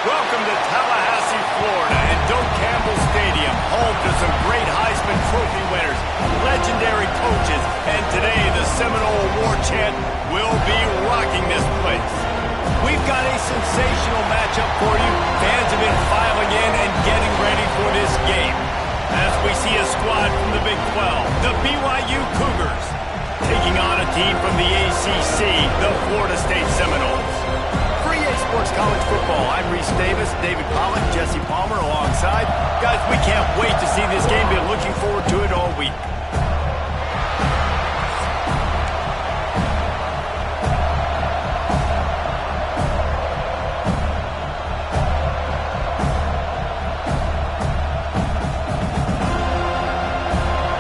Welcome to Tallahassee, Florida, and Doak Campbell Stadium, home to some great Heisman Trophy winners, legendary coaches, and today the Seminole War Chant will be rocking this place. We've got a sensational matchup for you. Fans have been filing in and getting ready for this game. As we see a squad from the Big 12, the BYU Cougars, taking on a team from the ACC, the Florida State Seminoles. For EA Sports College Football, I'm Reese Davis, David Pollack, Jesse Palmer alongside. Guys, we can't wait to see this game. Been looking forward to it all week.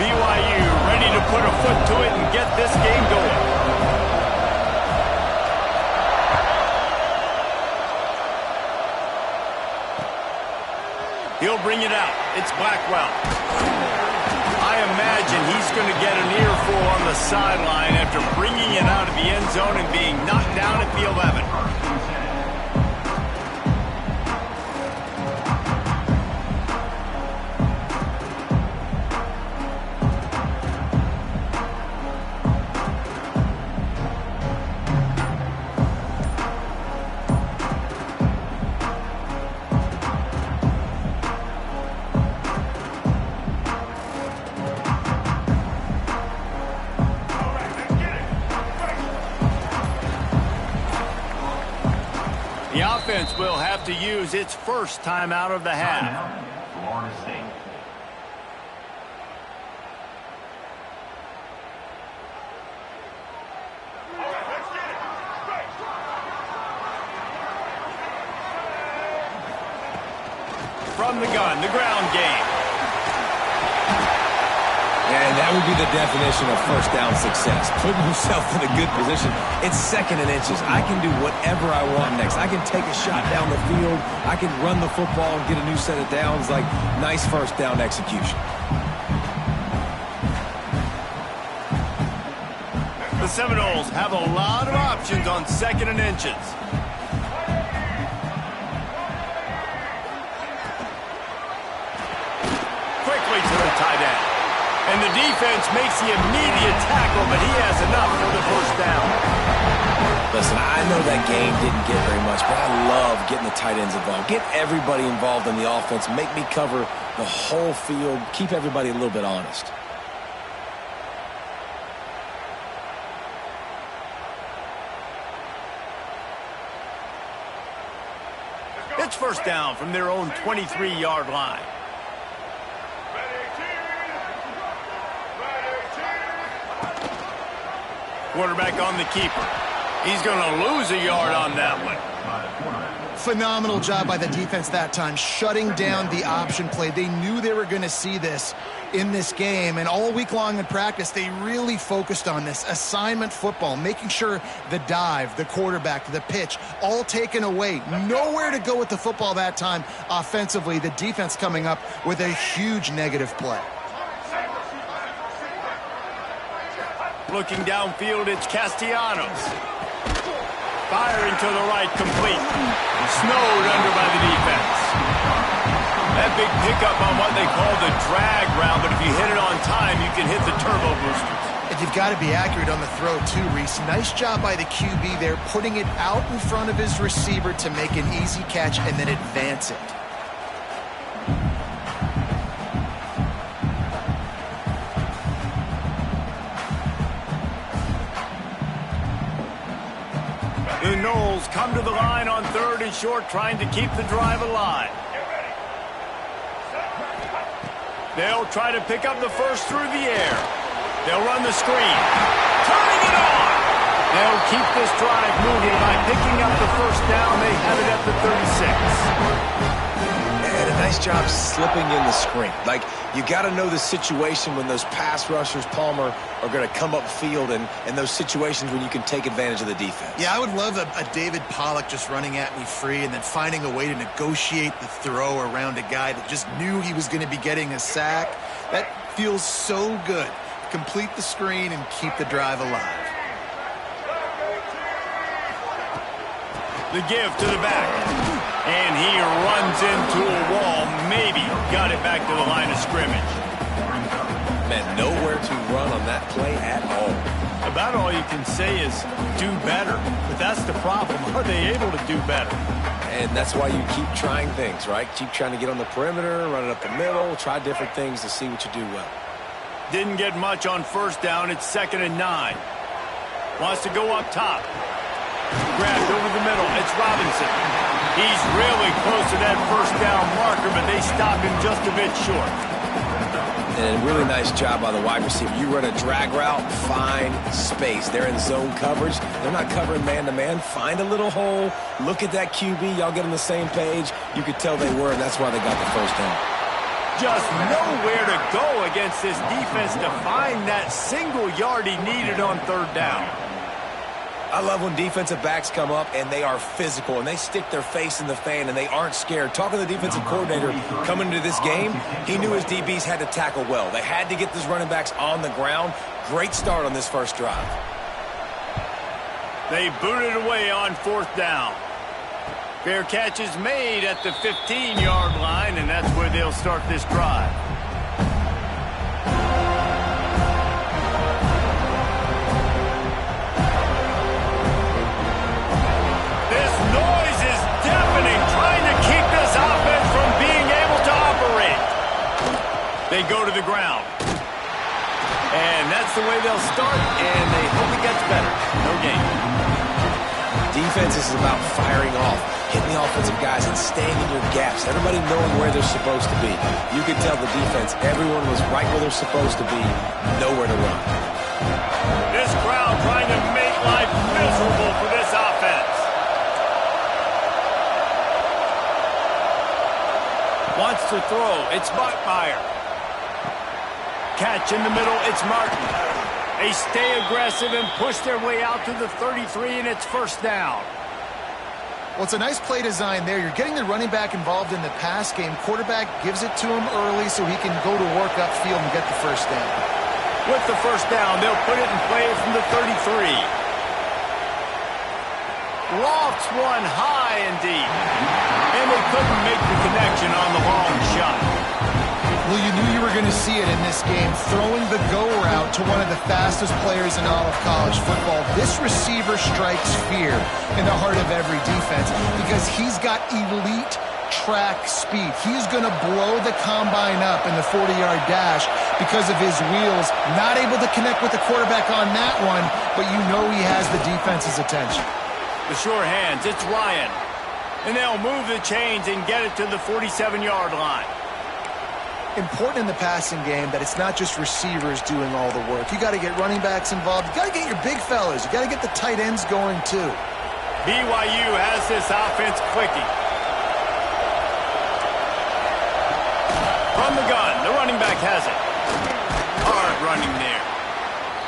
BYU ready to put a foot to it and get this game going. He'll bring it out. It's Blackwell. I imagine he's going to get an earful on the sideline after bringing it out of the end zone and being knocked down at the 11. The offense will have to use its first timeout of the half. Florida State. From the gun, the ground game. And that would be the definition of first down success. Putting yourself in a good position. It's 2nd and inches. I can do whatever I want next. I can take a shot down the field. I can run the football and get a new set of downs. Like, nice first down execution. The Seminoles have a lot of options on 2nd and inches. Quickly to the tight end. And the defense makes the immediate tackle, but he has enough for the first down. Listen, I know that game didn't get very much, but I love getting the tight ends involved. Get everybody involved in the offense. Make me cover the whole field. Keep everybody a little bit honest. It's first down from their own 23-yard line. Quarterback on the keeper. He's going to lose a yard on that one. Phenomenal job by the defense that time, shutting down the option play. They knew they were going to see this in this game, and all week long in practice, they really focused on this assignment football, making sure the dive, the quarterback, the pitch, all taken away. Nowhere to go with the football that time offensively. The defense coming up with a huge negative play. Looking downfield, it's Castellanos. Firing to the right, complete. Snowed under by the defense. That big pickup on what they call the drag route, but if you hit it on time, you can hit the turbo boosters. And you've got to be accurate on the throw too, Reese. Nice job by the QB there, putting it out in front of his receiver to make an easy catch and then advance it. The Noles come to the line on 3rd and short, trying to keep the drive alive. They'll try to pick up the first through the air. They'll run the screen. Turning it on! They'll keep this drive moving by picking up the first down. They have it at the 36. And a nice job slipping in the screen. Like, you got to know the situation when those pass rushers, Palmer, are going to come upfield and those situations when you can take advantage of the defense. Yeah, I would love a David Pollack just running at me free and then finding a way to negotiate the throw around a guy that just knew he was going to be getting a sack. That feels so good. Complete the screen and keep the drive alive. The give to the back. And he runs into a wall. Maybe got it back to the line of scrimmage. Man, nowhere to run on that play at all. About all you can say is do better. But that's the problem. Are they able to do better? And that's why you keep trying things, right? Keep trying to get on the perimeter, run it up the middle, try different things to see what you do well. Didn't get much on first down. It's 2nd and 9. Wants to go up top. Grabbed over the middle. It's Robinson. He's really close to that first down marker, but they stop him just a bit short. And a really nice job by the wide receiver. You run a drag route, find space. They're in zone coverage. They're not covering man-to-man. Find a little hole. Look at that QB. Y'all get on the same page. You could tell they were, and that's why they got the first down. Just nowhere to go against this defense to find that single yard he needed on 3rd down. I love when defensive backs come up and they are physical and they stick their face in the fan and they aren't scared. Talking to the defensive coordinator coming into this game, he knew his DBs had to tackle well. They had to get these running backs on the ground. Great start on this first drive. They booted away on 4th down. Fair catch is made at the 15-yard line, and that's where they'll start this drive. This noise is deafening, trying to keep this offense from being able to operate. They go to the ground. And that's the way they'll start, and they hope it gets better. No gain. Defense is about firing off, hitting the offensive guys, and staying in your gaps. Everybody knowing where they're supposed to be. You can tell the defense, everyone was right where they're supposed to be, nowhere to run. This crowd trying to make life miserable for this offense. Wants to throw. It's Buckmeyer. Catch in the middle. It's Martin. They stay aggressive and push their way out to the 33, and it's 1st down. Well, it's a nice play design there. You're getting the running back involved in the pass game. Quarterback gives it to him early so he can go to work upfield and get the 1st down. With the 1st down, they'll put it in play from the 33. Lofts one high and deep. And they couldn't make the connection on the long shot. Well, you knew you were going to see it in this game, throwing the go route to one of the fastest players in all of college football. This receiver strikes fear in the heart of every defense because he's got elite track speed. He's going to blow the combine up in the 40-yard dash because of his wheels. Not able to connect with the quarterback on that one, but you know he has the defense's attention. The sure hands, it's Ryan. And they'll move the chains and get it to the 47-yard line. Important in the passing game that it's not just receivers doing all the work. You got to get running backs involved. You got to get your big fellas. You got to get the tight ends going too. BYU has this offense clicking. From the gun, the running back has it. Hard running there.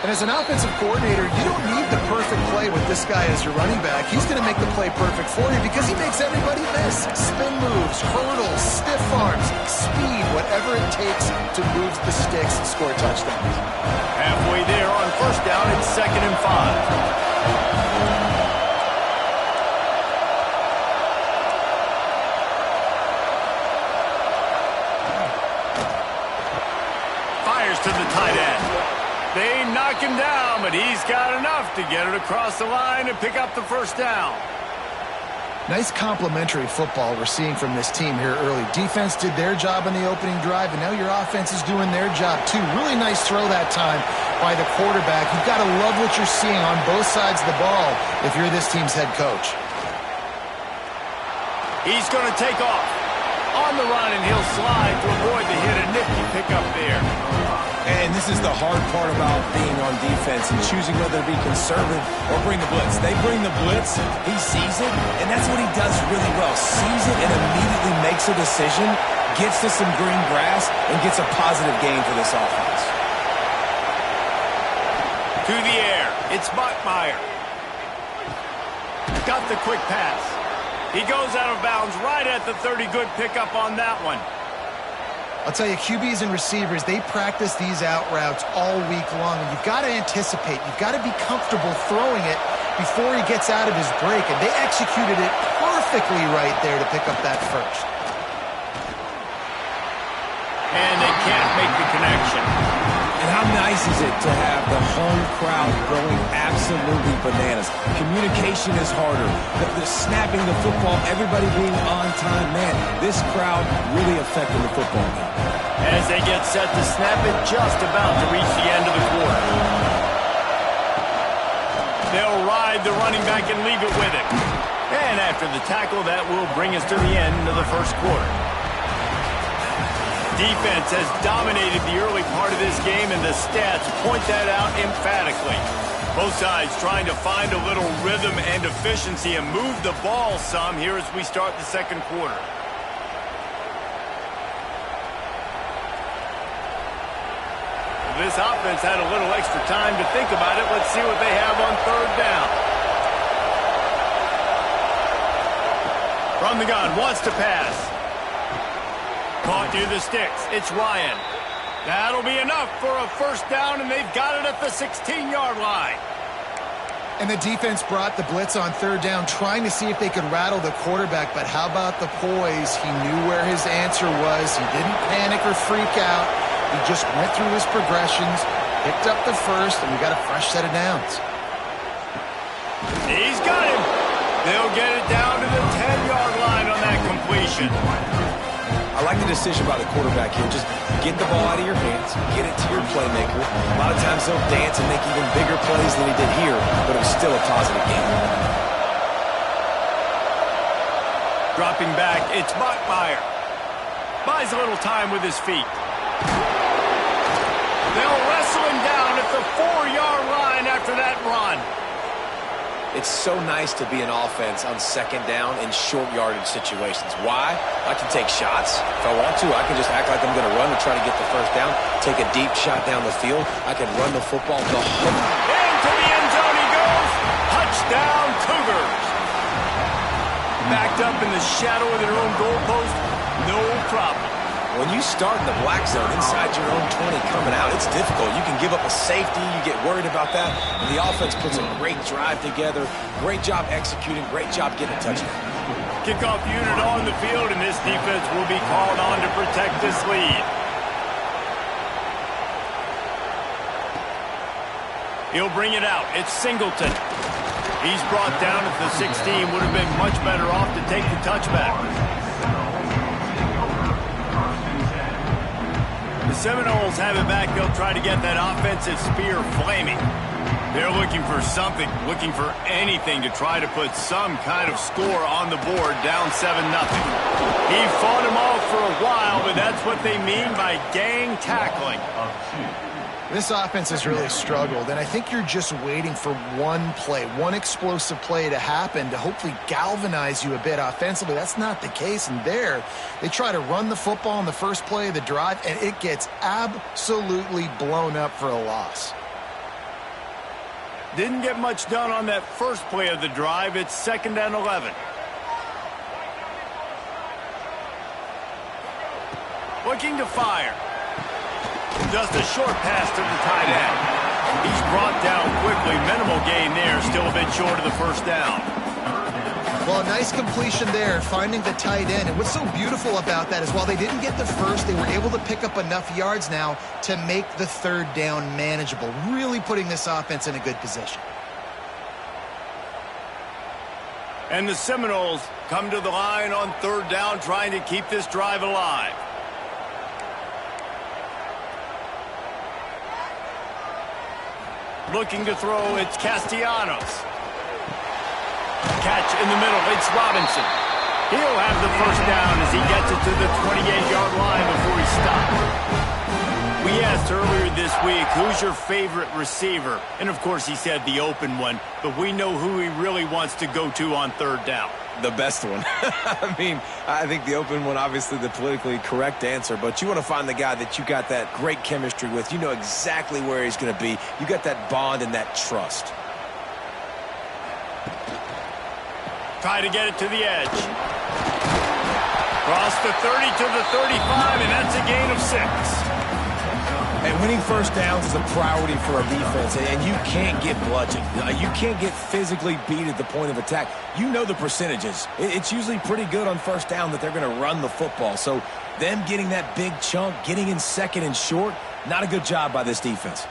And as an offensive coordinator, you don't need the perfect play with this guy as your running back. He's going to make the play perfect for you because he makes everybody miss. Spin moves, hurdles, stiff arms, speed, whatever it takes to move the sticks and score touchdowns. Halfway there on 1st down, it's 2nd and 5. Fires to the tight end. They knock him down, but he's got enough to get it across the line and pick up the 1st down. Nice complementary football we're seeing from this team here early. Defense did their job in the opening drive, and now your offense is doing their job too. Really nice throw that time by the quarterback. You've got to love what you're seeing on both sides of the ball if you're this team's head coach. He's going to take off on the run, and he'll slide to avoid the hit. A nifty pickup there. And this is the hard part about being on defense and choosing whether to be conservative or bring the blitz. They bring the blitz, he sees it, and that's what he does really well. Sees it and immediately makes a decision, gets to some green grass, and gets a positive gain for this offense. To the air, it's Buckmeyer. Got the quick pass. He goes out of bounds right at the 30. Good pickup on that one. I'll tell you, QBs and receivers, they practice these out routes all week long, and you've got to anticipate. You've got to be comfortable throwing it before he gets out of his break, and they executed it perfectly right there to pick up that first. And they can't make the connection. And how nice is it to have the home crowd going absolutely bananas? Communication is harder. The snapping the football, everybody being on time. Man, this crowd really affected the football game. As they get set to snap it, just about to reach the end of the quarter. They'll ride the running back and leave it with him. And after the tackle, that will bring us to the end of the first quarter. Defense has dominated the early part of this game, and the stats point that out emphatically. Both sides trying to find a little rhythm and efficiency and move the ball some here as we start the second quarter. This offense had a little extra time to think about it. Let's see what they have on third down. From the gun, wants to pass. Caught near the sticks. It's Ryan. That'll be enough for a first down, and they've got it at the 16-yard line. And the defense brought the blitz on third down, trying to see if they could rattle the quarterback. But how about the poise? He knew where his answer was. He didn't panic or freak out. He just went through his progressions, picked up the first, and we got a fresh set of downs. He's got him. They'll get it down to the 10-yard line on that completion. I like the decision by the quarterback here. Just get the ball out of your hands, get it to your playmaker. A lot of times they'll dance and make even bigger plays than he did here, but it was still a positive game. Dropping back, it's Bachmeier. Buys a little time with his feet. They'll wrestle him down at the 4-yard line after that run. It's so nice to be an offense on second down in short yardage situations. Why? I can take shots. If I want to, I can just act like I'm going to run and try to get the first down, take a deep shot down the field. I can run the football the whole... Into the end zone he goes. Touchdown, Cougars. Backed up in the shadow of their own goalpost, no problem. When you start in the black zone inside your own 20 coming out, it's difficult. You can give up a safety. You get worried about that. And the offense puts a great drive together. Great job executing. Great job getting a touchdown. Kickoff unit on the field, and this defense will be called on to protect this lead. He'll bring it out. It's Singleton. He's brought down at the 16. Would have been much better off to take the touchback. The Seminoles have it back. They'll try to get that offensive spear flaming. They're looking for something, looking for anything to try to put some kind of score on the board, down 7-0. He fought them off for a while, but that's what they mean by gang tackling. This offense has really struggled, and I think you're just waiting for one play, one explosive play to happen to hopefully galvanize you a bit offensively. That's not the case, and there they try to run the football in the first play of the drive, and it gets absolutely blown up for a loss. Didn't get much done on that first play of the drive. It's 2nd and 11. Looking to fire. Just a short pass to the tight end. He's brought down quickly. Minimal gain there. Still a bit short of the first down. Well, a nice completion there, finding the tight end. And what's so beautiful about that is while they didn't get the first, they were able to pick up enough yards now to make the third down manageable, really putting this offense in a good position. And the Seminoles come to the line on third down, trying to keep this drive alive. Looking to throw, it's Castellanos. Catch in the middle, it's Robinson. He'll have the first down as he gets it to the 28-yard line before he stops. We asked earlier this week, who's your favorite receiver? And of course he said the open one, but we know who he really wants to go to on third down. The best one. I mean, I think the open one, obviously the politically correct answer, but you want to find the guy that you got that great chemistry with. You know exactly where he's going to be. You got that bond and that trust. Try to get it to the edge. Cross the 30 to the 35, and that's a gain of 6. And winning first downs is a priority for a defense, and you can't get bludgeoned. You can't get physically beat at the point of attack. You know the percentages. It's usually pretty good on first down that they're going to run the football. So them getting that big chunk, getting in second and short, not a good job by this defense.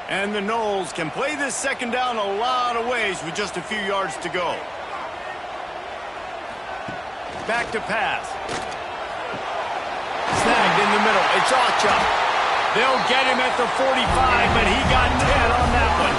And the Noles can play this second down a lot of ways with just a few yards to go. Back to pass. Snagged in the middle. It's Ocha. They'll get him at the 45, but he got 10 on that one.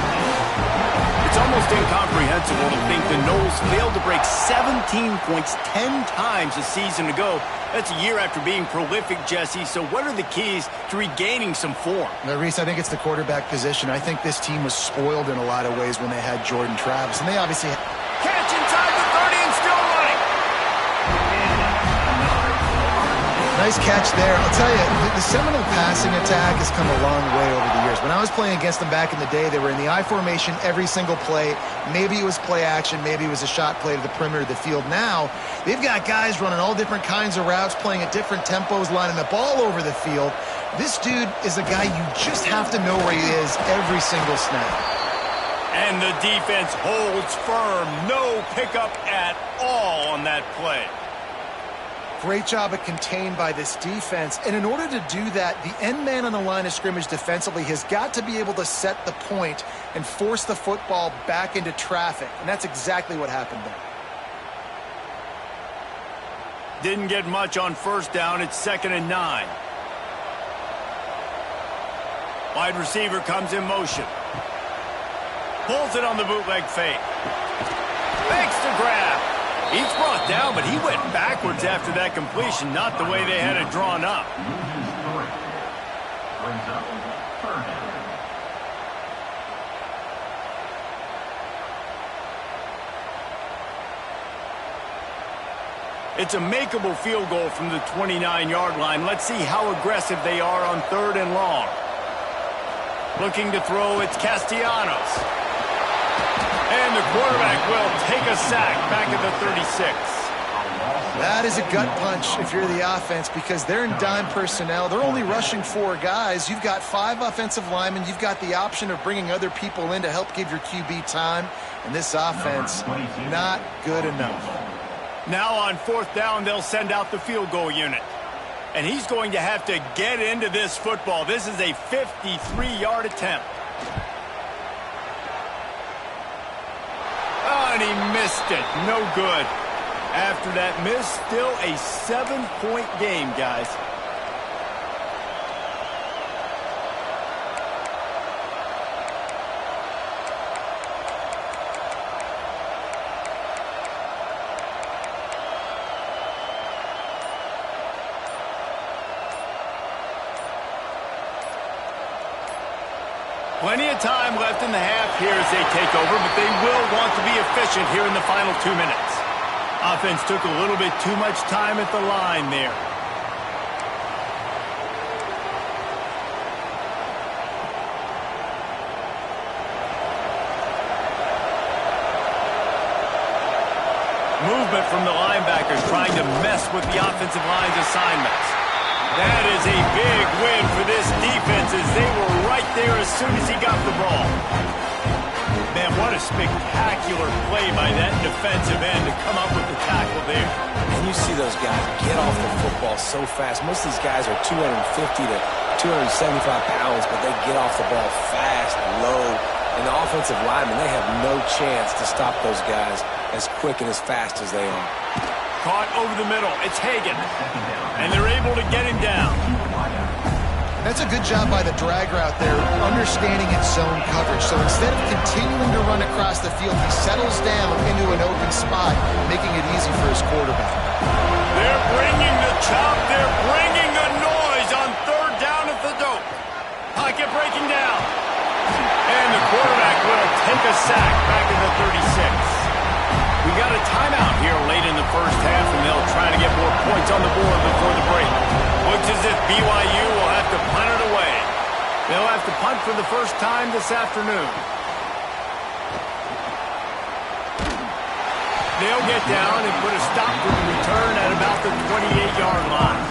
It's almost incomprehensible to think the Noles failed to break 17 points 10 times a season ago. That's a year after being prolific, Jesse. So what are the keys to regaining some form? Now, Reese, I think it's the quarterback position. I think this team was spoiled in a lot of ways when they had Jordan Travis, and they obviously... Catch inside the 30 and still running. Nice catch there. I'll tell you, the Seminole passing attack has come a long way over the years. When I was playing against them back in the day, they were in the I formation every single play. Maybe it was play action. Maybe it was a shot play to the perimeter of the field. Now, they've got guys running all different kinds of routes, playing at different tempos, lining the ball over the field. This dude is a guy you just have to know where he is every single snap. And the defense holds firm. No pickup at all on that play. Great job at contained by this defense. And in order to do that, the end man on the line of scrimmage defensively has got to be able to set the point and force the football back into traffic. And that's exactly what happened there. Didn't get much on first down. It's 2nd and 9. Wide receiver comes in motion. Pulls it on the bootleg fake. Fakes to grab. He's brought down, but he went backwards after that completion, not the way they had it drawn up. It's a makeable field goal from the 29-yard line. Let's see how aggressive they are on 3rd and long. Looking to throw, it's Castellanos. And the quarterback will take a sack back at the 36. That is a gut punch if you're the offense, because they're in dime personnel. They're only rushing 4 guys. You've got 5 offensive linemen. You've got the option of bringing other people in to help give your QB time. And this offense, not good enough. Now on 4th down, they'll send out the field goal unit. And he's going to have to get into this football. This is a 53-yard attempt. Oh, and he missed it. No good. After that miss, still a 7-point game, guys. Plenty of time left in the half here as they take over, but they will want to be efficient here in the final 2 minutes. Offense took a little bit too much time at the line there. Movement from the linebackers trying to mess with the offensive line's assignments. That is a big win for this defense as they were right there as soon as he got the ball. Man, what a spectacular play by that defensive end to come up with the tackle there. And you see those guys get off the football so fast. Most of these guys are 250 to 275 pounds, but they get off the ball fast, low. And the offensive linemen, they have no chance to stop those guys as quick and as fast as they are. Caught over the middle. It's Hagan. And they're able to get him down. That's a good job by the drag route there, understanding its zone coverage. So instead of continuing to run across the field, he settles down into an open spot, making it easy for his quarterback. They're bringing the chop. They're bringing the noise on 3rd down at the dope. Pocket breaking down. And the quarterback will take a sack back in the 36. We got a timeout here late in the first half, and they'll try to get more points on the board before the break. Looks as if BYU will have to punt it away. They'll have to punt for the first time this afternoon. They'll get down and put a stop to the return at about the 28-yard line.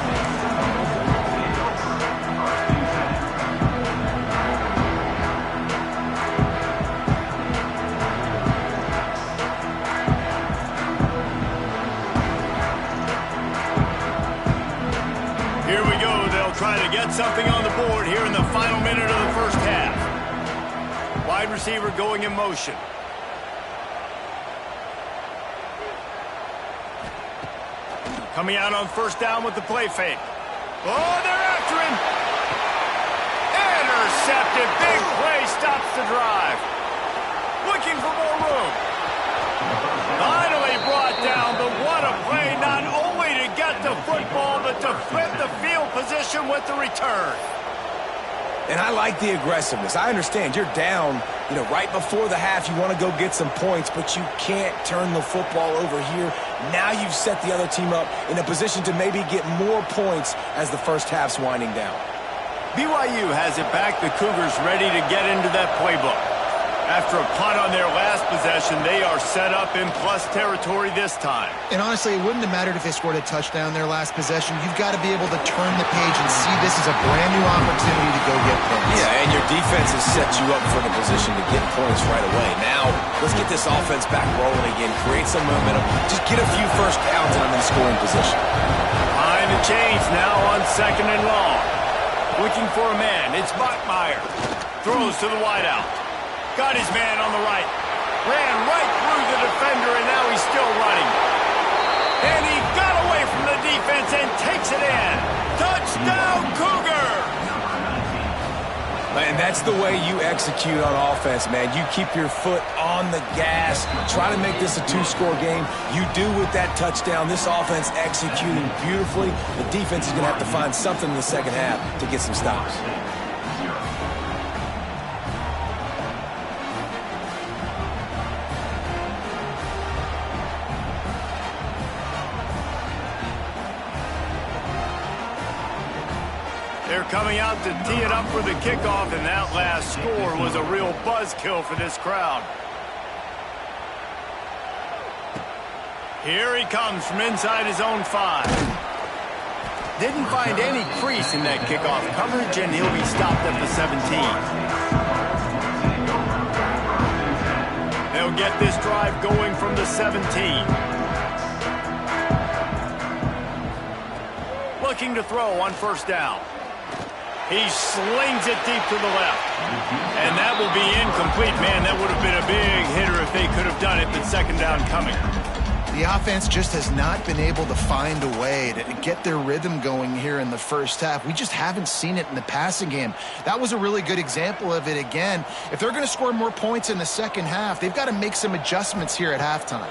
something on the board here in the final minute of the first half. Wide receiver going in motion. Coming out on first down with the play fake. Oh, they're after him. Intercepted. Big play stops the drive. Looking for more room. Finally brought down, but what a play, not only to get the football, but to flip the field position with the return. And I like the aggressiveness. I understand you're down, right before the half. You want to go get some points, but you can't turn the football over here. Now you've set the other team up in a position to maybe get more points as the first half's winding down. BYU has it back. The Cougars ready to get into that playbook. After a punt on their last possession, they are set up in plus territory this time. And honestly, it wouldn't have mattered if they scored a touchdown their last possession. You've got to be able to turn the page and see this as a brand new opportunity to go get points. Yeah, and your defense has set you up for the position to get points right away. Now, let's get this offense back rolling again, create some momentum, just get a few first downs and I'm in scoring position. Behind the chains now on second and long. Looking for a man, it's Bachmeier. Throws to the wideout. Got his man on the right. Ran right through the defender, and now he's still running. And he got away from the defense and takes it in. Touchdown, Cougar! And that's the way you execute on offense, man. You keep your foot on the gas. Try to make this a two-score game. You do with that touchdown. This offense executing beautifully. The defense is going to have to find something in the second half to get some stops. They're coming out to tee it up for the kickoff, and that last score was a real buzzkill for this crowd. Here he comes from inside his own 5. Didn't find any crease in that kickoff coverage, and he'll be stopped at the 17. They'll get this drive going from the 17. Looking to throw on first down. He slings it deep to the left. And that will be incomplete. Man, that would have been a big hitter if they could have done it, but second down coming. The offense just has not been able to find a way to get their rhythm going here in the first half. We just haven't seen it in the passing game. That was a really good example of it again. If they're going to score more points in the second half, they've got to make some adjustments here at halftime.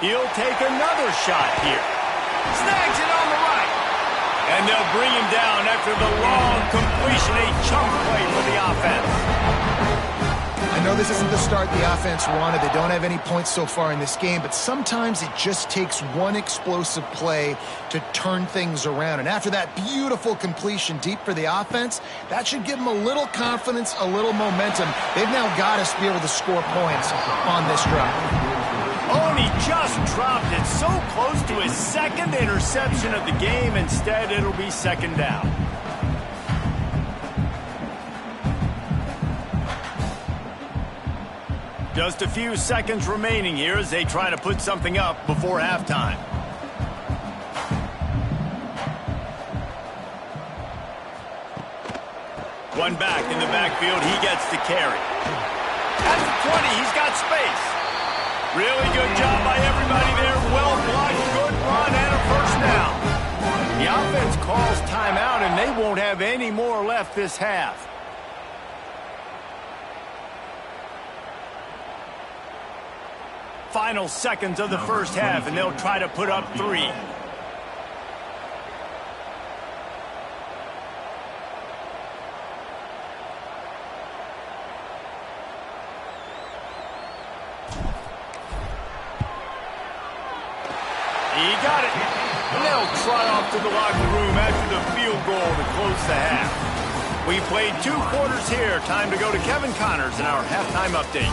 He'll take another shot here. Snags it on the right. And they'll bring him down after the long completion, a chunk play for the offense. I know this isn't the start the offense wanted. They don't have any points so far in this game, but sometimes it just takes one explosive play to turn things around. And after that beautiful completion deep for the offense, that should give them a little confidence, a little momentum. They've now got us to be able to score points on this drive. Oh, and he just dropped it so close to his second interception of the game. Instead, it'll be second down. Just a few seconds remaining here as they try to put something up before halftime. One back in the backfield. He gets to carry. At the 20, he's got space. Really good job by everybody there. Well blocked, good run, and a first down. The offense calls timeout, and they won't have any more left this half. Final seconds of the first half, and they'll try to put up 3. He got it. And they'll trot off to the locker room after the field goal to close the half. We played 2 quarters here. Time to go to Kevin Connors in our halftime update.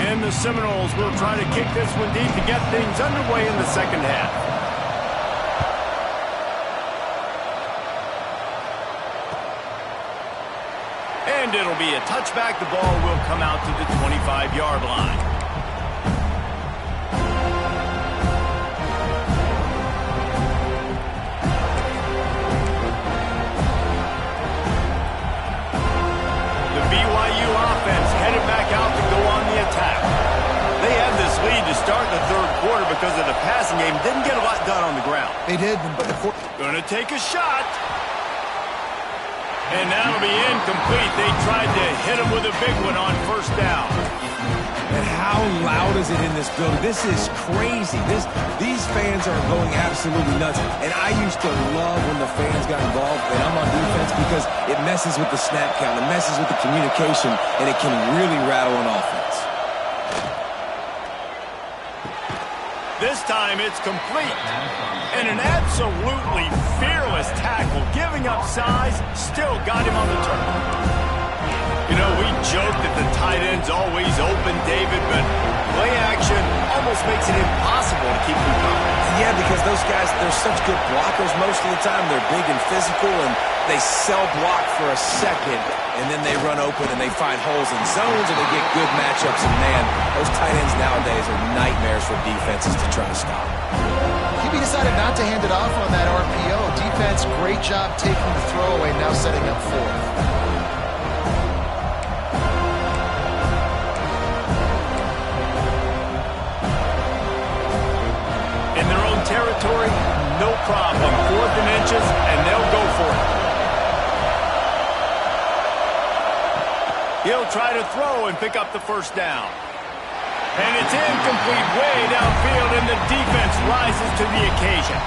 And the Seminoles will try to kick this one deep to get things underway in the second half. And it'll be a touchback. The ball will come out to the 25-yard line. on the ground. They did, but Gonna take a shot. And that'll be incomplete. They tried to hit him with a big one on first down. And how loud is it in this building? This is crazy. These fans are going absolutely nuts. And I used to love when the fans got involved, and I'm on defense, because it messes with the snap count, it messes with the communication, and it can really rattle an offense. This time it's complete. And an absolutely fearless tackle, giving up size, still got him on the turn. You know, we joke that the tight end's always open, David, but play action almost makes it impossible to keep them coming. Yeah, because those guys, they're such good blockers most of the time. They're big and physical, and they sell block for a second, and then they run open and they find holes in zones, and they get good matchups. And, man, those tight ends nowadays are nightmares for defenses to try to stop. QB decided not to hand it off on that RPO. Defense, great job taking the throwaway, now setting up fourth. Territory, no problem. 4th and inches, and they'll go for it. He'll try to throw and pick up the first down. And it's incomplete, way downfield, and the defense rises to the occasion.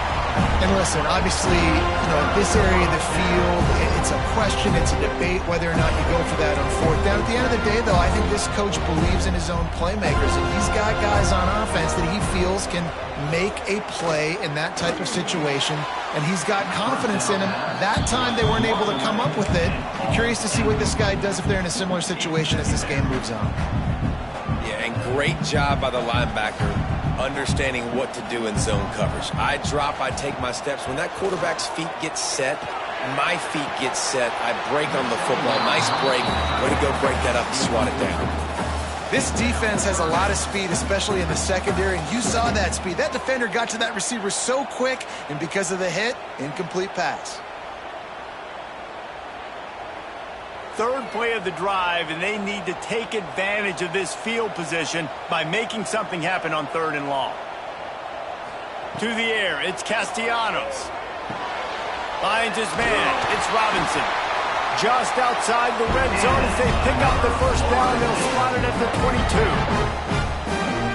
And listen, obviously, in this area of the field, it's a question, it's a debate whether or not you go for that on 4th down. At the end of the day, though, I think this coach believes in his own playmakers, and he's got guys on offense that he feels can make a play in that type of situation, and he's got confidence in him. That time they weren't able to come up with it. I'm curious to see what this guy does if they're in a similar situation as this game moves on. Yeah, and great job by the linebacker understanding what to do in zone coverage. I drop, I take my steps. When that quarterback's feet get set, my feet get set, I break on the football. Nice break. Way to go break that up and swat it down. This defense has a lot of speed, especially in the secondary, and you saw that speed. That defender got to that receiver so quick, and because of the hit, incomplete pass. Third play of the drive, and they need to take advantage of this field position by making something happen on 3rd and long. To the air, it's Castellanos. Finds his man, it's Robinson. Just outside the red zone as they pick up the first down. They'll spot it at the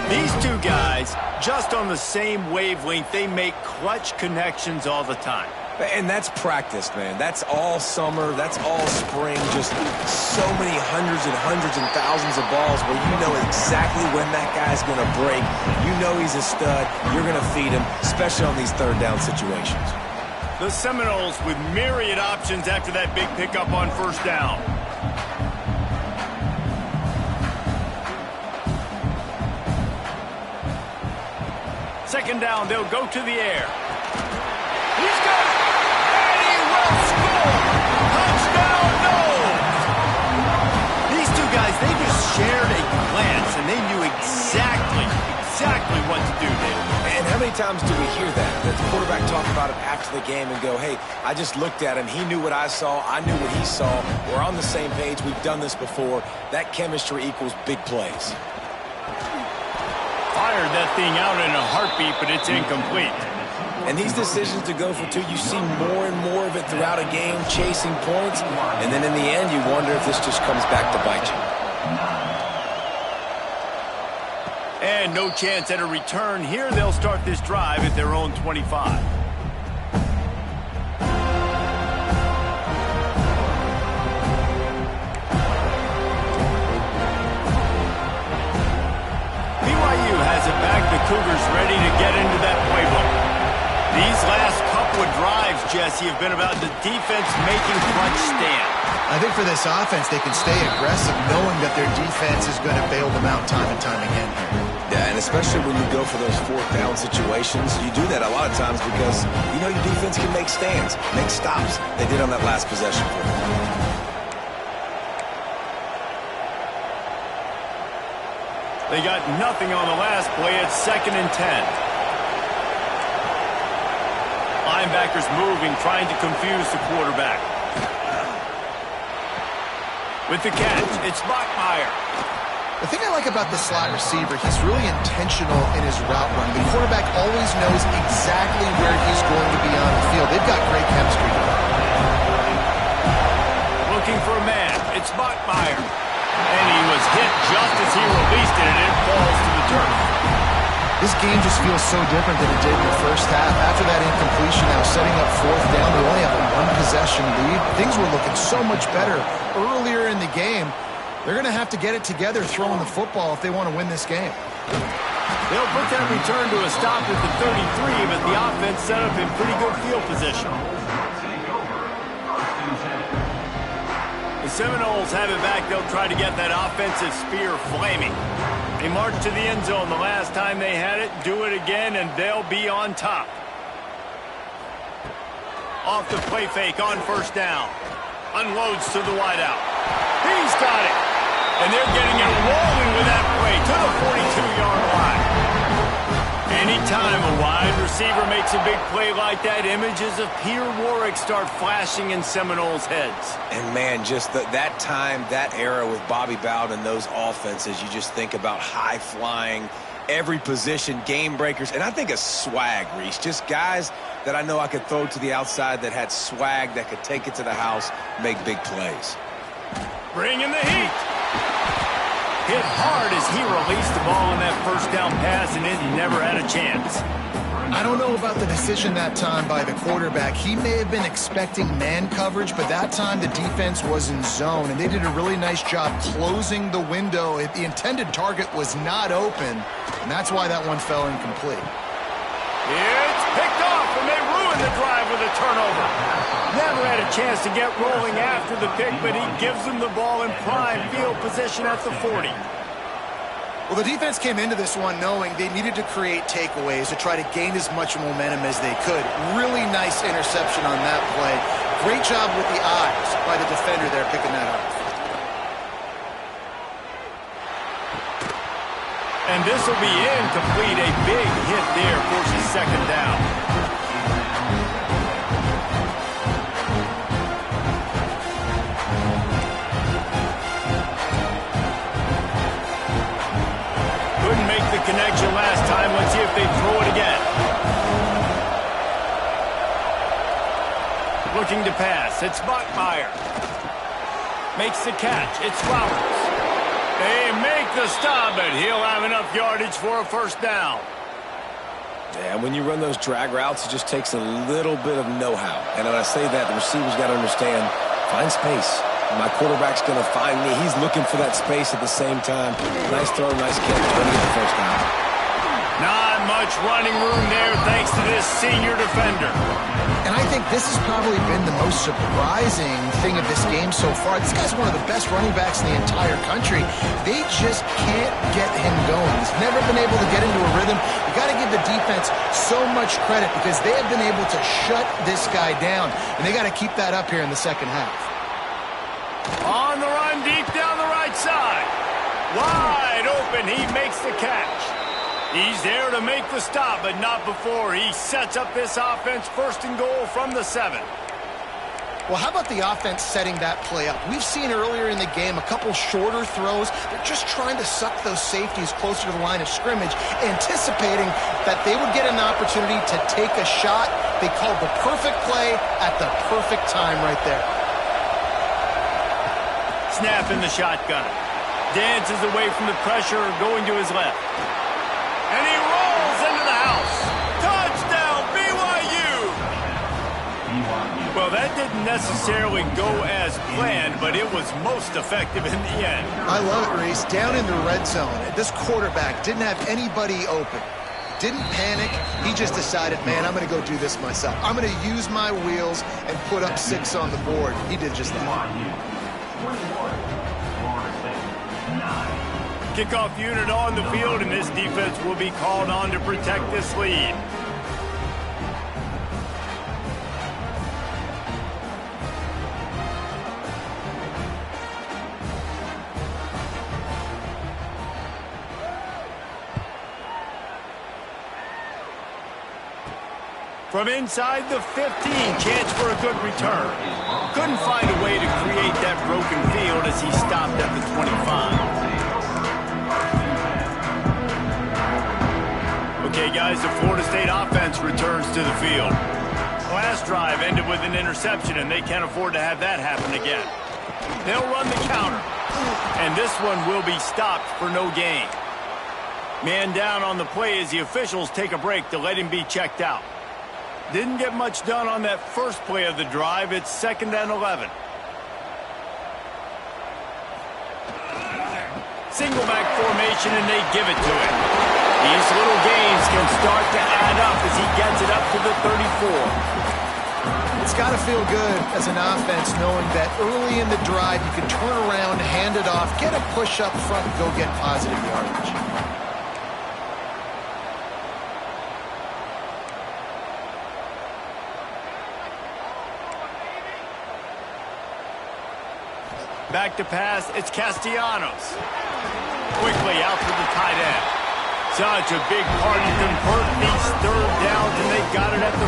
22. These two guys, just on the same wavelength, they make clutch connections all the time. And that's practice, man. That's all summer. That's all spring. Just so many hundreds and thousands of balls where you know exactly when that guy's going to break. You know he's a stud. You're going to feed him, especially on these 3rd down situations. The Seminoles with myriad options after that big pickup on first down. Second down, they'll go to the air. He's got it, and he will score! Touchdown, Noles! These two guys, they just shared a glance, and they knew exactly what to do there. And how many times do we hear that? That the quarterback talk about it after the game and go, hey, I just looked at him. He knew what I saw. I knew what he saw. We're on the same page. We've done this before. That chemistry equals big plays. Fired that thing out in a heartbeat, but it's incomplete. And these decisions to go for 2, you see more and more of it throughout a game, chasing points. And then in the end, you wonder if this just comes back to bite you. And no chance at a return here. They'll start this drive at their own 25. BYU has it back. The Cougars ready to get into that playbook. These last couple of drives, Jesse, have been about the defense making clutch stand. I think for this offense, they can stay aggressive knowing that their defense is going to bail them out time and time again here. Yeah, and especially when you go for those 4th down situations, you do that a lot of times because you know your defense can make stands, make stops. They did on that last possession for them. They got nothing on the last play. It's 2nd and 10. Linebackers moving, trying to confuse the quarterback. With the catch, it's Bachmeier. The thing I like about the slot receiver, he's really intentional in his route run. The quarterback always knows exactly where he's going to be on the field. They've got great chemistry. Looking for a man. It's Bachmeier. And he was hit just as he released it, and it falls to the turf. This game just feels so different than it did in the first half. After that incompletion, now setting up fourth down, they only have a one-possession lead. Things were looking so much better earlier in the game. They're going to have to get it together throwing the football if they want to win this game. They'll put that return to a stop at the 33, but the offense set up in pretty good field position. The Seminoles have it back. They'll try to get that offensive spear flaming. They marched to the end zone the last time they had it. Do it again, and they'll be on top. Off the play fake on first down. Unloads to the wideout. He's got it. And they're getting it rolling with that play to the 42-yard line. Anytime a wide receiver makes a big play like that, images of Peter Warrick start flashing in Seminoles' heads. And, man, just that time, that era with Bobby Bowden and those offenses, you just think about high-flying, every position, game breakers. And I think of swag, Reese, just guys that I know I could throw to the outside that had swag, that could take it to the house, make big plays. Bringing the heat. Hit hard as he released the ball on that first down pass, and it never had a chance. I don't know about the decision that time by the quarterback. He may have been expecting man coverage, but that time the defense was in zone, and they did a really nice job closing the window. The intended target was not open, and that's why that one fell incomplete. It's picked off, and they ruined the drive with a turnover. Never had a chance to get rolling after the pick, but he gives them the ball in prime field position at the 40. Well, the defense came into this one knowing they needed to create takeaways to try to gain as much momentum as they could. Really nice interception on that play. Great job with the eyes by the defender there picking that up. And this will be incomplete. A big hit there forces second down. Couldn't make the connection last time. Let's see if they throw it again. Looking to pass. It's Bachmeier. Makes the catch. It's Flowers. They make the stop, but he'll have enough yardage for a first down. Yeah, when you run those drag routes, it just takes a little bit of know-how. And when I say that, the receiver's got to understand, find space. My quarterback's going to find me. He's looking for that space at the same time. Nice throw, nice catch. Going to get the first down. Not much running room there thanks to this senior defender. And I think this has probably been the most surprising thing of this game so far. This guy's one of the best running backs in the entire country. They just can't get him going. He's never been able to get into a rhythm. You got to give the defense so much credit because they have been able to shut this guy down. And they got to keep that up here in the second half. On the run, deep down the right side. Wide open, he makes the catch. He's there to make the stop, but not before he sets up this offense first and goal from the 7. Well, how about the offense setting that play up? We've seen earlier in the game a couple shorter throws. They're just trying to suck those safeties closer to the line of scrimmage, anticipating that they would get an opportunity to take a shot. They called the perfect play at the perfect time right there. Snap in the shotgun. Dances away from the pressure, going to his left. And he rolls into the house. Touchdown, BYU! Well, that didn't necessarily go as planned, but it was most effective in the end. I love it, Reese. Down in the red zone, this quarterback didn't have anybody open. Didn't panic. He just decided, man, I'm going to go do this myself. I'm going to use my wheels and put up 6 on the board. He did just that. Kickoff unit on the field, and this defense will be called on to protect this lead. From inside the 15, chance for a good return. Couldn't find a way to create that broken field as he stopped at the 25. guys, the Florida State offense returns to the field. Last drive ended with an interception, and they can't afford to have that happen again. They'll run the counter, and this one will be stopped for no gain. Man down on the play as the officials take a break to let him be checked out. Didn't get much done on that first play of the drive. It's 2nd and 11. Single back formation, and they give it to him. These little gains can start to add up as he gets it up to the 34. It's got to feel good as an offense knowing that early in the drive you can turn around, hand it off, get a push up front, and go get positive yardage. Back to pass, it's Castellanos. Quickly out to the tight end. Such a big part to convert these 3rd downs, and they got it at the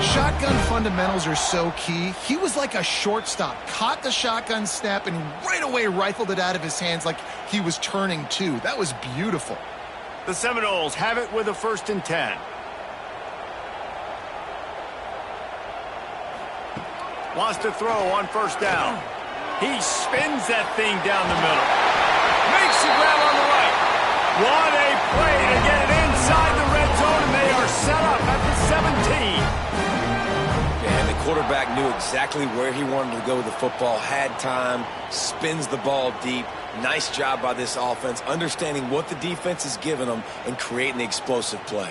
42. Shotgun fundamentals are so key. He was like a shortstop, caught the shotgun snap, and right away rifled it out of his hands like he was turning two. That was beautiful. The Seminoles have it with a 1st and 10. Wants to throw on 1st down. He spins that thing down the middle. Makes the grab on the right. What a play to get it inside the red zone, and they are set up at the 17. And the quarterback knew exactly where he wanted to go with the football, had time, spins the ball deep. Nice job by this offense, understanding what the defense is giving them and creating the explosive play.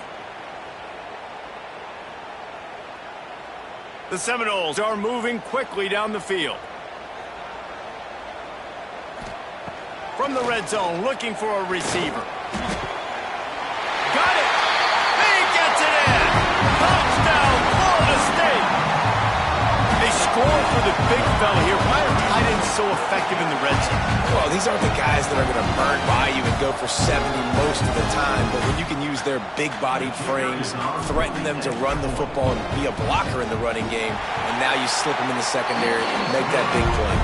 The Seminoles are moving quickly down the field. From the red zone, looking for a receiver. Got it! He gets it in! Touchdown, Florida State! They score for the big fella here. Why are tight ends so effective in the red zone? Well, these aren't the guys that are going to burn by you and go for 70 most of the time, but when you can use their big-bodied frames, threaten them to run the football and be a blocker in the running game, and now you slip them in the secondary and make that big play.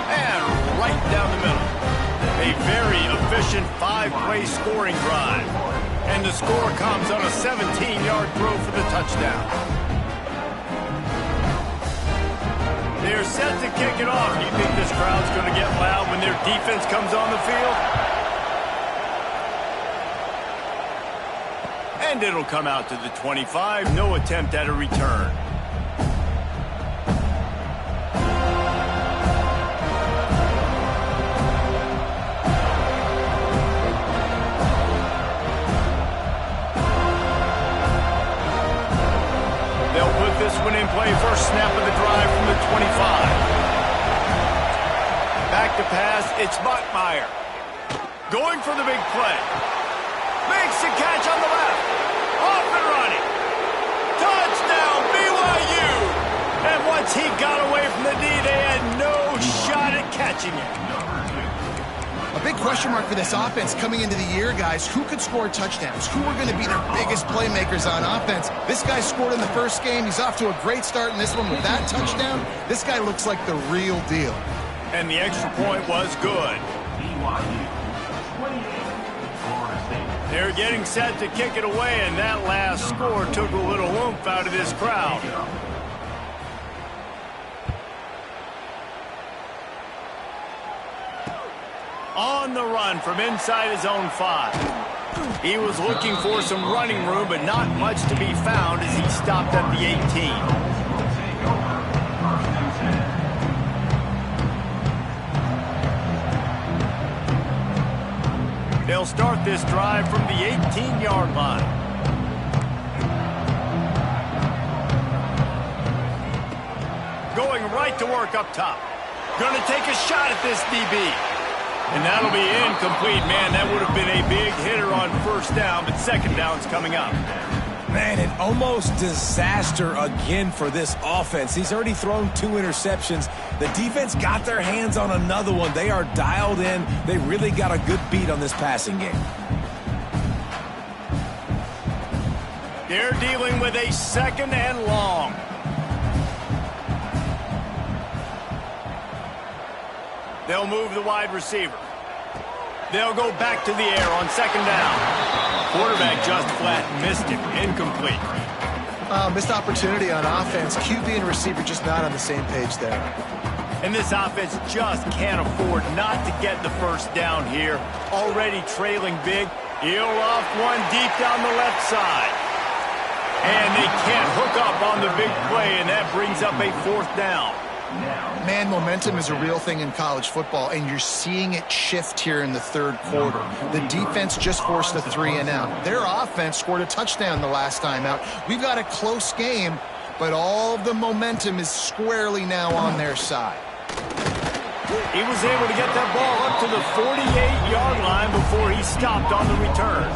And right down the middle. A very efficient 5-play scoring drive. And the score comes on a 17-yard throw for the touchdown. They're set to kick it off. Do you think this crowd's going to get loud when their defense comes on the field? And it'll come out to the 25. No attempt at a return. This one in play, first snap of the drive from the 25. Back to pass, it's Bachmeier. Going for the big play. Makes the catch on the left. Off and running. Touchdown, BYU! And once he got away from the D, they had no shot at catching it. A big question mark for this offense coming into the year, guys. Who could score touchdowns? Who are going to be their biggest playmakers on offense? This guy scored in the first game. He's off to a great start in this one with that touchdown. This guy looks like the real deal. And the extra point was good. They're getting set to kick it away, and that last score took a little oomph out of this crowd. On the run from inside his own 5. He was looking for some running room, but not much to be found as he stopped at the 18. They'll start this drive from the 18-yard line. Going right to work up top. Going to take a shot at this DB. And that'll be incomplete, man. That would have been a big hitter on first down, but second down's coming up. Man, an almost disaster again for this offense. He's already thrown 2 interceptions. The defense got their hands on another one. They are dialed in. They really got a good beat on this passing game. They're dealing with a 2nd and long. They'll move the wide receiver. They'll go back to the air on 2nd down. Quarterback just flat missed it. Incomplete. Missed opportunity on offense. QB and receiver just not on the same page there. And this offense just can't afford not to get the first down here. Already trailing big. He'll off one deep down the left side. And they can't hook up on the big play, and that brings up a 4th down. Man, momentum is a real thing in college football, and you're seeing it shift here in the 3rd quarter. The defense just forced a 3-and-out. Their offense scored a touchdown the last time out. We've got a close game, but all of the momentum is squarely now on their side. He was able to get that ball up to the 48-yard line before he stopped on the return.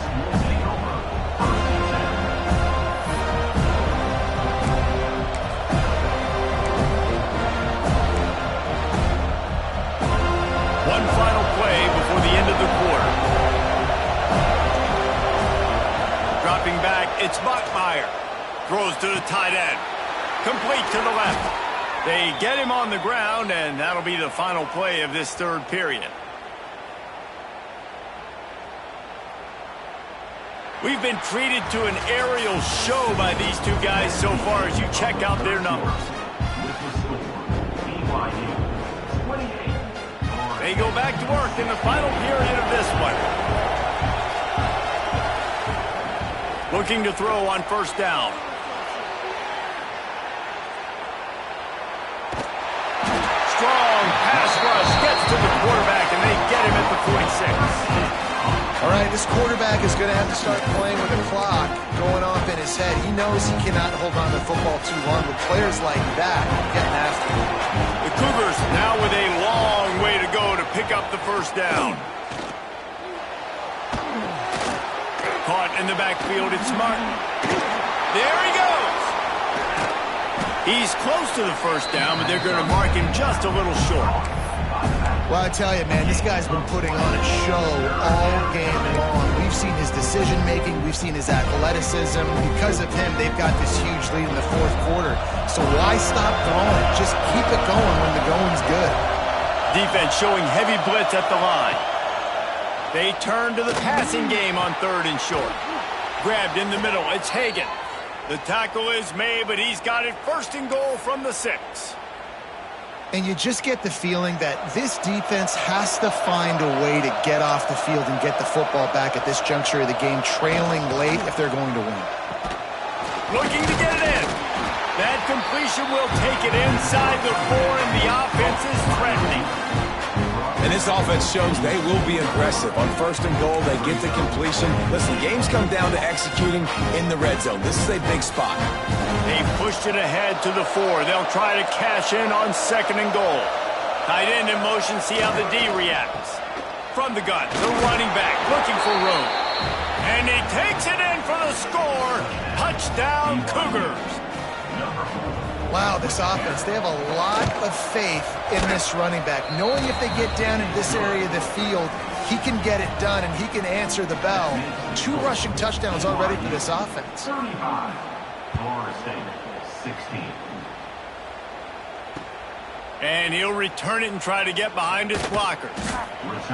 One final play before the end of the quarter. Dropping back, it's Bachmeier. Throws to the tight end. Complete to the left. They get him on the ground, and that'll be the final play of this 3rd period. We've been treated to an aerial show by these two guys so far as you check out their numbers. They go back to work in the final period of this one. Looking to throw on 1st down. Strong pass rush gets to the quarterback, and they get him at the 46. All right, this quarterback is going to have to start playing with the clock going off in his head. He knows he cannot hold on to the football too long with players like that getting after him. The Cougars now with a long way to go to pick up the 1st down. Caught in the backfield, it's Martin. There he goes. He's close to the 1st down, but they're going to mark him just a little short. Well, I tell you, man, this guy's been putting on a show all game long. We've seen his decision-making. We've seen his athleticism. Because of him, they've got this huge lead in the 4th quarter. So why stop throwing? Just keep it going when the going's good. Defense showing heavy blitz at the line. They turn to the passing game on 3rd and short. Grabbed in the middle. It's Hagan. The tackle is made, but he's got it 1st and goal from the 6. And you just get the feeling that this defense has to find a way to get off the field and get the football back at this juncture of the game, trailing late if they're going to win. Looking to get it in. That completion will take it inside the 4, and the offense is threatening. And this offense shows they will be aggressive. On 1st and goal, they get the completion. Listen, games come down to executing in the red zone. This is a big spot. They pushed it ahead to the 4. They'll try to cash in on 2nd and goal. Tight end in motion, see how the D reacts. From the gun, the running back looking for room. And he takes it in for the score. Touchdown, Cougars. Wow, this offense, they have a lot of faith in this running back. Knowing if they get down in this area of the field, he can get it done and he can answer the bell. 2 rushing touchdowns already for this offense. 35, Florida State, 16. And he'll return it and try to get behind his blockers.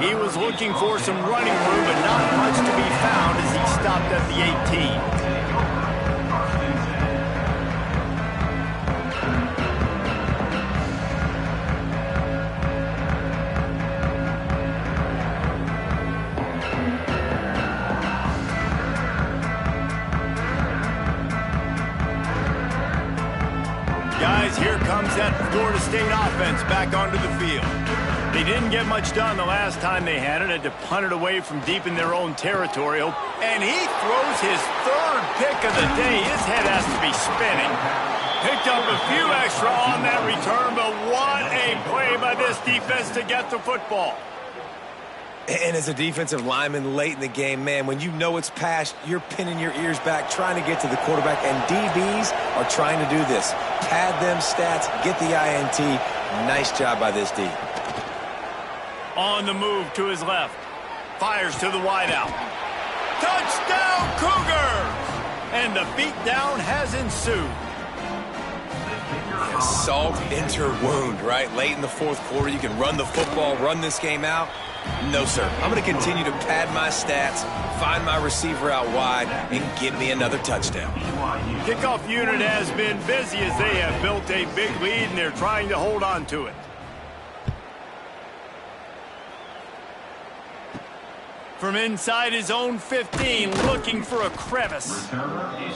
He was looking for some running room, but not much to be found as he stopped at the 18. Guys, here comes that Florida State offense back onto the field. They didn't get much done the last time they had it. Had to punt it away from deep in their own territory. And he throws his 3rd pick of the day. His head has to be spinning. Picked up a few extra on that return, but what a play by this defense to get the football. And as a defensive lineman late in the game, man, when you know it's past, you're pinning your ears back, trying to get to the quarterback, and DBs are trying to do this. Pad them stats, get the INT. Nice job by this D. On the move to his left. Fires to the wideout. Touchdown, Cougars! And the beatdown has ensued. Salt into wound, right? Late in the 4th quarter, you can run the football, run this game out. No, sir. I'm going to continue to pad my stats, find my receiver out wide, and get me another touchdown. Kickoff unit has been busy as they have built a big lead, and they're trying to hold on to it. From inside his own 15, looking for a crevice.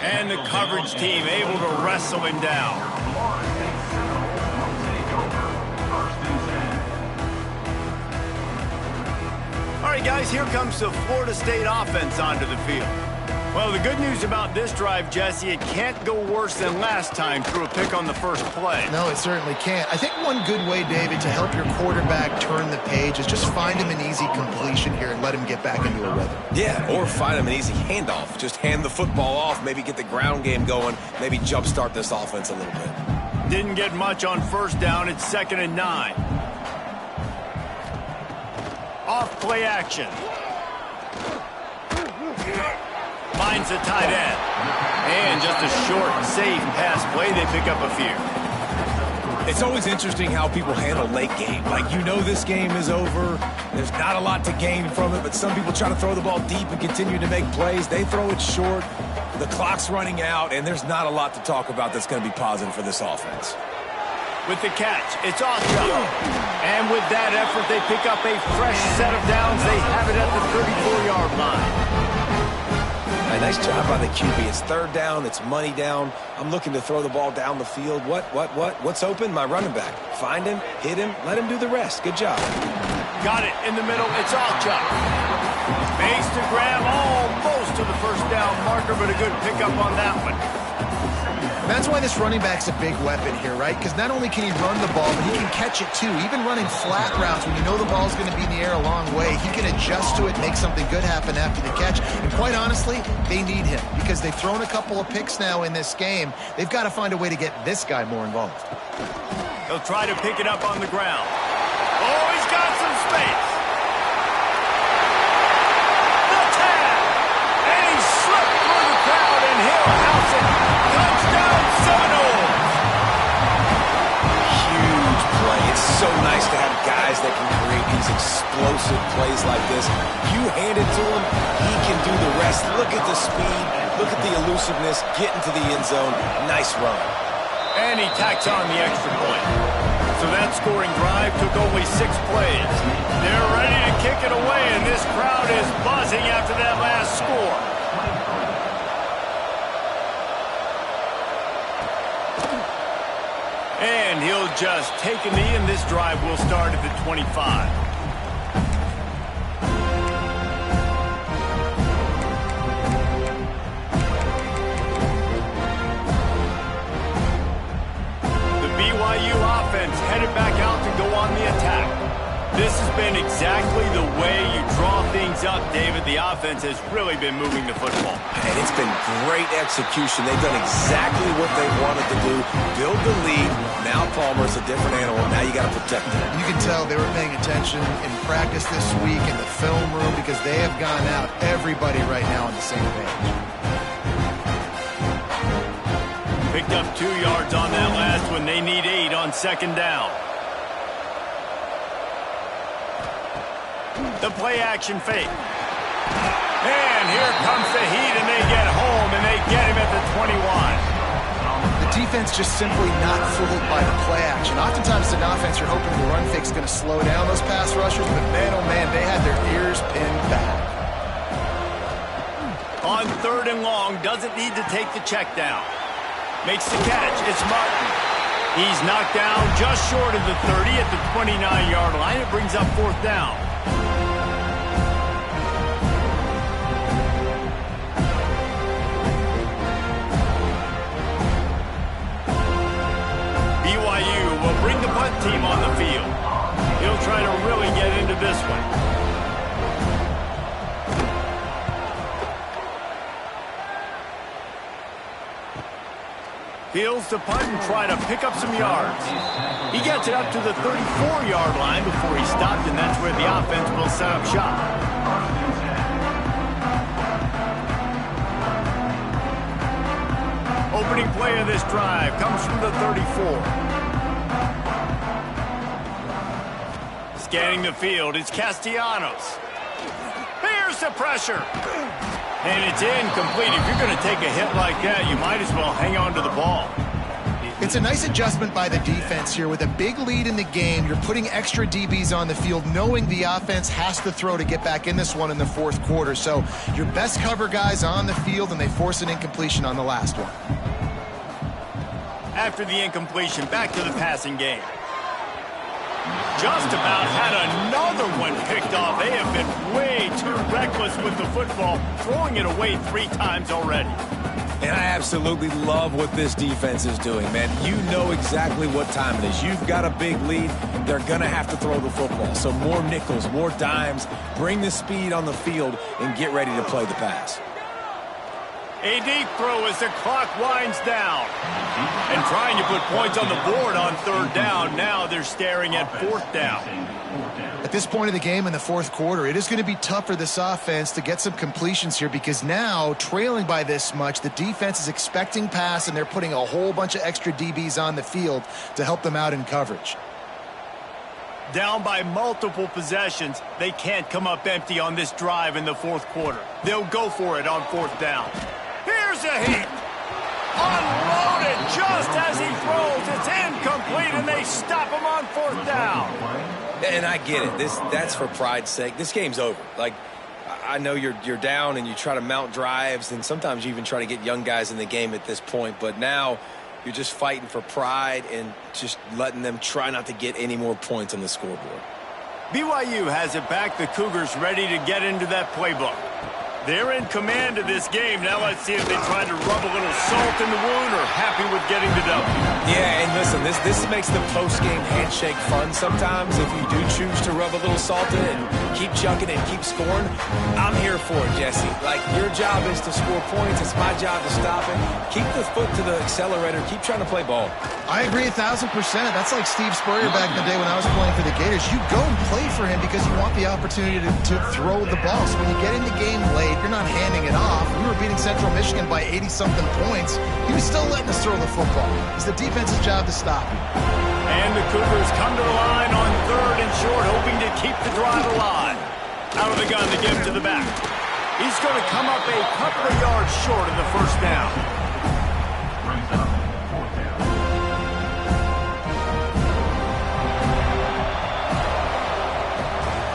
And the coverage team able to wrestle him down. All right, guys, here comes the Florida State offense onto the field. Well, the good news about this drive, Jesse, it can't go worse than last time through a pick on the first play. No, it certainly can't. I think one good way, David, to help your quarterback turn the page is just find him an easy completion here and let him get back into a rhythm. Yeah, or find him an easy handoff. Just hand the football off, maybe get the ground game going, maybe jumpstart this offense a little bit. Didn't get much on first down. It's 2nd and 9. Off play action. Finds the tight end. And just a short, safe pass play. They pick up a few. It's always interesting how people handle late game. Like, you know this game is over. There's not a lot to gain from it, but some people try to throw the ball deep and continue to make plays. They throw it short. The clock's running out, and there's not a lot to talk about that's going to be positive for this offense. With the catch, it's awesome. And with that effort, they pick up a fresh set of downs. They have it at the 34-yard line. A nice job by the QB. It's 3rd down. It's money down. I'm looking to throw the ball down the field. What's open? My running back. Find him, hit him, let him do the rest. Good job. Got it in the middle. It's Alchuk. Makes the grab almost to the first down marker, but a good pickup on that one. That's why this running back's a big weapon here, right? Because not only can he run the ball, but he can catch it too. Even running flat routes, when you know the ball's going to be in the air a long way, he can adjust to it, make something good happen after the catch. And quite honestly, they need him because they've thrown a couple of picks now in this game. They've got to find a way to get this guy more involved. He'll try to pick it up on the ground. Oh, he's got some space. The tag. And he slipped through the crowd, and he'll house it. Touchdown, Seminoles. Huge play. It's so nice to have guys that can create these explosive plays like this. You hand it to him, he can do the rest. Look at the speed. Look at the elusiveness. Get into the end zone. Nice run. And he tacks on the extra point. So that scoring drive took only 6 plays. They're ready to kick it away, and this crowd is buzzing after that last score. And he'll just take a knee, and this drive will start at the 25. BYU offense headed back out to go on the attack. This has been exactly the way you draw things up, David. The offense has really been moving the football. And it's been great execution. They've done exactly what they wanted to do. Build the lead. Now Palmer's a different animal. Now you got to protect him. You can tell they were paying attention in practice this week in the film room because they have gone out, everybody right now on the same page. Picked up 2 yards on that last one. They need 8 on 2nd down. The play action fake. And here comes the heat, and they get home, and they get him at the 21. The defense just simply not fooled by the play action. Oftentimes, an offense, you're hoping the run fake's going to slow down those pass rushers, but man, oh man, they had their ears pinned back. On 3rd and long, doesn't need to take the check down. Makes the catch. It's Martin. He's knocked down just short of the 30 at the 29-yard line. It brings up 4th down. BYU will bring the punt team on the field. He'll try to really get into this one. Fields to punt and try to pick up some yards. He gets it up to the 34-yard line before he stopped, and that's where the offense will set up shop. Opening play of this drive comes from the 34. Scanning the field, it's Castellanos. Here's the pressure. And it's incomplete. If you're going to take a hit like that, you might as well hang on to the ball. It's a nice adjustment by the defense here. With a big lead in the game, you're putting extra DBs on the field, knowing the offense has to throw to get back in this one in the fourth quarter. So your best cover guys on the field, and they force an incompletion on the last one. After the incompletion, back to the passing game. Just about had another one picked off. They have been way too reckless with the football, throwing it away 3 times already. And I absolutely love what this defense is doing, man. You know exactly what time it is. You've got a big lead. They're going to have to throw the football. So more nickels, more dimes, bring the speed on the field, and get ready to play the pass. A deep throw as the clock winds down. And trying to put points on the board on 3rd down. Now they're staring at 4th down. At this point of the game in the fourth quarter, it is going to be tough for this offense to get some completions here, because now, trailing by this much, the defense is expecting pass, and they're putting a whole bunch of extra DBs on the field to help them out in coverage. Down by multiple possessions, they can't come up empty on this drive in the fourth quarter. They'll go for it on 4th down. Here's a heat. Unloaded just as he throws. It's incomplete, and they stop him on 4th down. And I get it. That's for pride's sake. This game's over. Like, I know you're down and you try to mount drives, and sometimes you even try to get young guys in the game at this point. But now you're just fighting for pride and just letting them try not to get any more points on the scoreboard. BYU has it back. The Cougars ready to get into that playbook. They're in command of this game. Now let's see if they try to rub a little salt in the wound or happy with getting the W. Yeah, and listen, this makes the post-game handshake fun sometimes. If you do choose to rub a little salt in it and keep chucking and keep scoring, I'm here for it, Jesse. Like, your job is to score points. It's my job to stop it. Keep the foot to the accelerator. Keep trying to play ball. I agree 1,000%. That's like Steve Spurrier back in the day when I was playing for the Gators. You go and play for him because you want the opportunity to throw the ball. So when you get in the game late, you're not handing it off. We were beating Central Michigan by 80-something points. He was still letting us throw the football. It's the defense's job to stop him. And the Cougars come to the line on 3rd and short, hoping to keep the drive alive. Out of the gun to give to the back. He's going to come up a couple of yards short of the 1st down.